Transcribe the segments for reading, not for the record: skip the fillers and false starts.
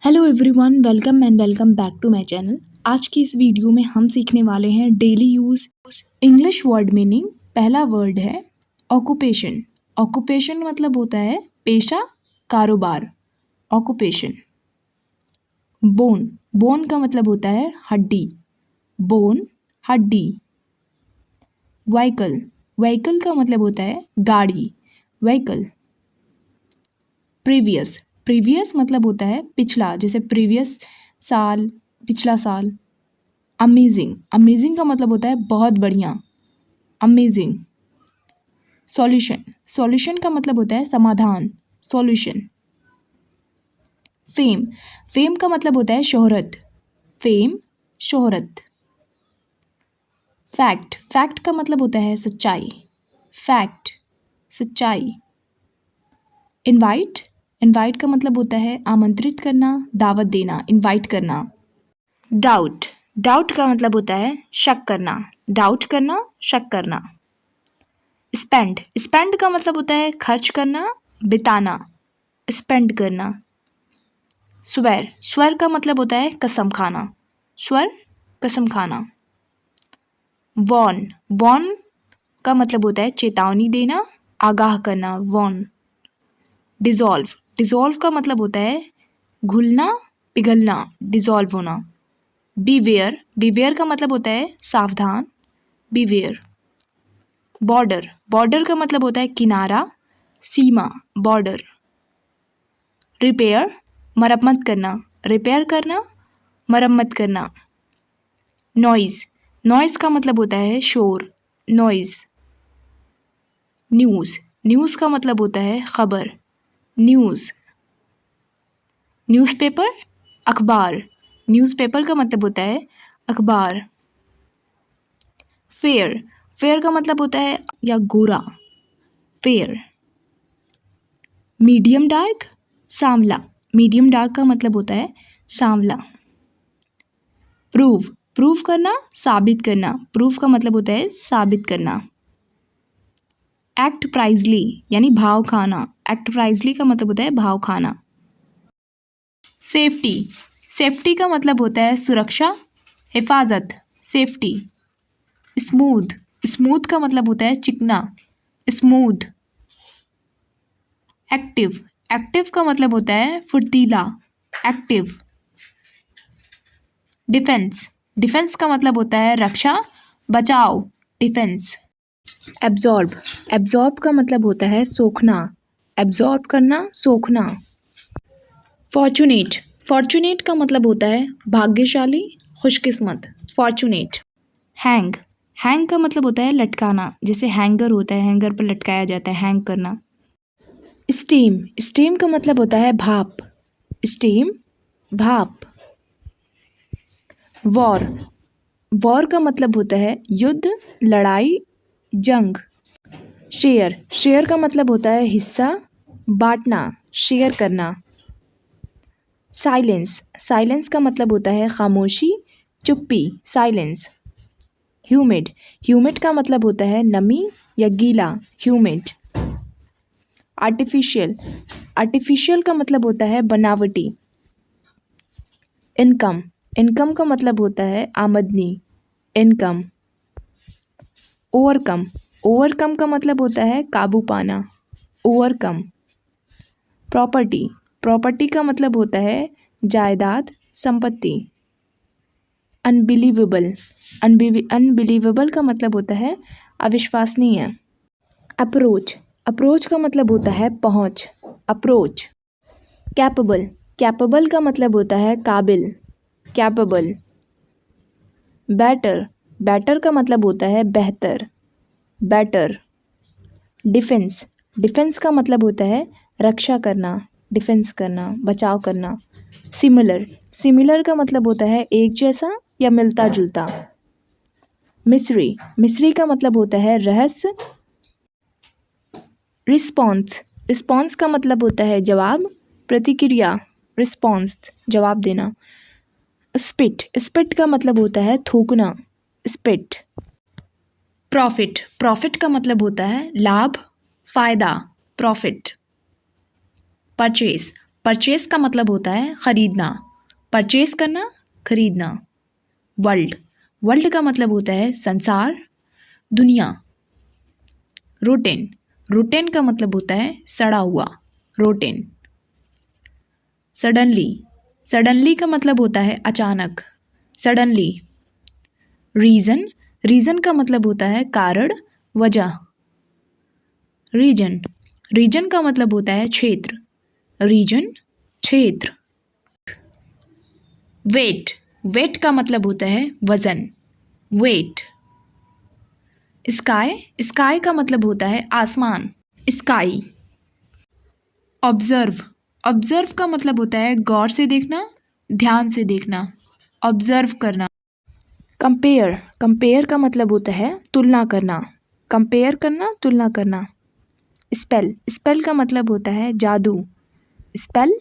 Hello everyone, welcome back to my channel. आज की इस वीडियो में हम सीखने वाले हैं daily use English word meaning. पहला वर्ड है ऑक्यूपेशन। ऑक्यूपेशन मतलब होता है पेशा, कारोबार। ऑक्यूपेशन। बोन। बोन का मतलब होता है हड्डी। बोन, हड्डी। व्हीकल। व्हीकल का मतलब होता है गाड़ी। व्हीकल। प्रीवियस। प्रीवियस मतलब होता है पिछला, जैसे प्रीवियस साल, पिछला साल। अमेजिंग। अमेजिंग का मतलब होता है बहुत बढ़िया। अमेजिंग। सॉल्यूशन। सॉल्यूशन का मतलब होता है समाधान। सॉल्यूशन। फेम। फेम का मतलब होता है शोहरत। फेम, शोहरत। फैक्ट। फैक्ट का मतलब होता है सच्चाई। फैक्ट, सच्चाई। इनवाइट। इनवाइट का मतलब होता है आमंत्रित करना, दावत देना, इनवाइट करना। डाउट। डाउट का मतलब होता है शक करना। डाउट करना, शक करना। स्पेंड। स्पेंड का मतलब होता है खर्च करना, बिताना, स्पेंड करना। स्वेर। स्वर का मतलब होता है कसम खाना। स्वर, कसम खाना। वॉर्न। वॉर्न का मतलब होता है चेतावनी देना, आगाह करना। वॉर्न। डिसॉल्व। डिसॉल्व का मतलब होता है घुलना, पिघलना, डिसॉल्व होना। बीवेयर। बीवेयर का मतलब होता है सावधान। बीवेयर। बॉर्डर। बॉर्डर का मतलब होता है किनारा, सीमा, बॉर्डर। रिपेयर। मरम्मत करना। रिपेयर करना, मरम्मत करना। नॉइज़। नॉइज़ का मतलब होता है शोर। नॉइज़। न्यूज़। न्यूज़ का मतलब होता है खबर। न्यूज़। न्यूज़पेपर, अखबार। न्यूज़पेपर का मतलब होता है अखबार। फेयर। फेयर का मतलब होता है या गोरा। फेयर। मीडियम डार्क, सांवला। मीडियम डार्क का मतलब होता है सांवला। प्रूव। प्रूव करना, साबित करना। प्रूव का मतलब होता है साबित करना। एक्ट प्राइजली यानी भाव खाना। एक्ट प्राइजली का मतलब होता है भाव खाना। सेफ्टी। सेफ्टी का मतलब होता है सुरक्षा, हिफाजत, सेफ्टी। स्मूथ। स्मूथ का मतलब होता है चिकना, स्मूथ। एक्टिव। एक्टिव का मतलब होता है फुर्तीला, एक्टिव। डिफेंस। डिफेंस का मतलब होता है रक्षा, बचाव, डिफेंस। एब्जॉर्ब। एब्जॉर्ब का मतलब होता है सोखना, एब्जॉर्ब करना, सोखना। फॉर्चुनेट। फॉर्चुनेट का मतलब होता है भाग्यशाली, खुशकिस्मत, फॉर्चुनेट। हैंग। हैंग का मतलब होता है लटकाना, जैसे हैंगर होता है, हैंगर पर लटकाया जाता है, हैंग करना। स्टीम। स्टीम का मतलब होता है भाप। स्टीम, भाप। वॉर। वॉर का मतलब होता है युद्ध, लड़ाई, जंग। शेयर। शेयर का मतलब होता है हिस्सा, बांटना, शेयर करना। साइलेंस। साइलेंस का मतलब होता है खामोशी, चुप्पी, साइलेंस। ह्यूमिड। ह्यूमिड का मतलब होता है नमी या गीला, ह्यूमिड। आर्टिफिशियल। आर्टिफिशियल का मतलब होता है बनावटी। इनकम। इनकम का मतलब होता है आमदनी, इनकम। ओवरकम। ओवरकम का मतलब होता है काबू पाना, ओवरकम। प्रॉपर्टी। प्रॉपर्टी का मतलब होता है जायदाद, संपत्ति। अनबिलीवेबल। अनबिलीवेबल का मतलब होता है अविश्वसनीय। अप्रोच। अप्रोच का मतलब होता है पहुंच, अप्रोच। कैपेबल। कैपेबल का मतलब होता है काबिल, कैपेबल। बेटर। बेटर का मतलब होता है बेहतर, बेटर। डिफेंस। डिफेंस का मतलब होता है रक्षा करना, डिफेंस करना, बचाव करना। सिमिलर। सिमिलर का मतलब होता है एक जैसा या मिलता जुलता। मिस्ट्री। मिस्ट्री का मतलब होता है रहस्य। रिस्पॉन्स। रिस्पॉन्स का मतलब होता है जवाब, प्रतिक्रिया, रिस्पॉन्स, जवाब देना। स्पिट। स्पिट का मतलब होता है थूकना, स्पिट। प्रॉफिट। प्रॉफिट का मतलब होता है लाभ, फायदा, प्रॉफिट। परचेज। परचेस का मतलब होता है खरीदना, परचेस करना, खरीदना। वर्ल्ड, वर्ल्ड का मतलब होता है संसार, दुनिया। रोटेन, रोटेन का मतलब होता है सड़ा हुआ, रोटेन। सडनली, सडनली का मतलब होता है अचानक, सडनली। रीज़न, रीज़न का मतलब होता है कारण, वजह। रीजन, रीजन का मतलब होता है क्षेत्र, रीजन, क्षेत्र। वेट, वेट का मतलब होता है वजन, वेट। स्काई, स्काई का मतलब होता है आसमान, स्काई। ऑब्जर्व, ऑब्जर्व का मतलब होता है गौर से देखना, ध्यान से देखना, ऑब्जर्व करना। कंपेयर, कंपेयर का मतलब होता है तुलना करना, कंपेयर करना, तुलना करना। स्पेल, स्पेल का मतलब होता है जादू, स्पेल,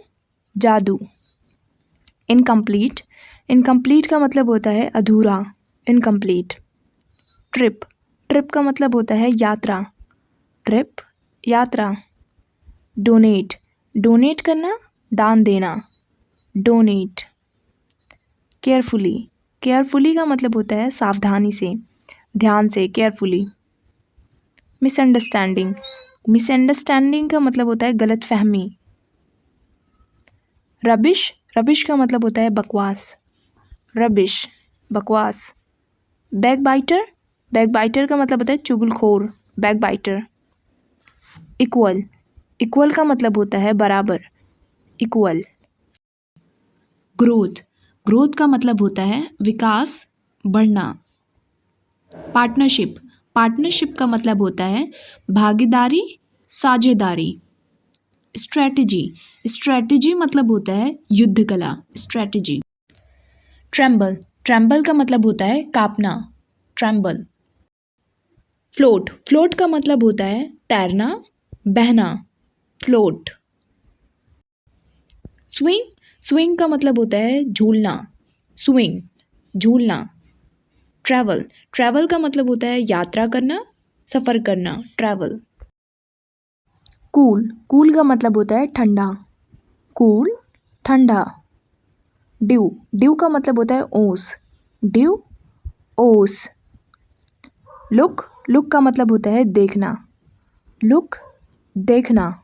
जादू। इनकम्प्लीट, इनकम्प्लीट का मतलब होता है अधूरा, इनकम्प्लीट। ट्रिप, ट्रिप का मतलब होता है यात्रा, ट्रिप, यात्रा। डोनेट, डोनेट करना, दान देना, डोनेट। केयरफुली, केयरफुली का मतलब होता है सावधानी से, ध्यान से, केयरफुली। मिसअंडरस्टैंडिंग, मिसअंडरस्टैंडिंग का मतलब होता है गलत फहमी। रबिश, रबिश का मतलब होता है बकवास, रबिश, बकवास। बैकबाइटर, बैकबाइटर का मतलब होता है चुगलखोर, बैकबाइटर। इक्वल, इक्वल का मतलब होता है बराबर, इक्वल। ग्रोथ, ग्रोथ का मतलब होता है विकास, बढ़ना। पार्टनरशिप, पार्टनरशिप का मतलब होता है भागीदारी, साझेदारी। स्ट्रैटेजी, स्ट्रैटेजी मतलब होता है युद्ध कला, स्ट्रैटेजी। ट्रेम्बल, ट्रेम्बल का मतलब होता है कांपना, ट्रेम्बल। फ्लोट, फ्लोट का मतलब होता है तैरना, बहना, फ्लोट। स्विंग, स्विंग का मतलब होता है झूलना, स्विंग, झूलना। ट्रैवल, ट्रैवल का मतलब होता है यात्रा करना, सफ़र करना, ट्रैवल। कूल, कूल का मतलब होता है ठंडा, कूल, ठंडा। ड्यू, ड्यू का मतलब होता है ओस, ड्यू, ओस। लुक, लुक का मतलब होता है देखना, लुक, देखना।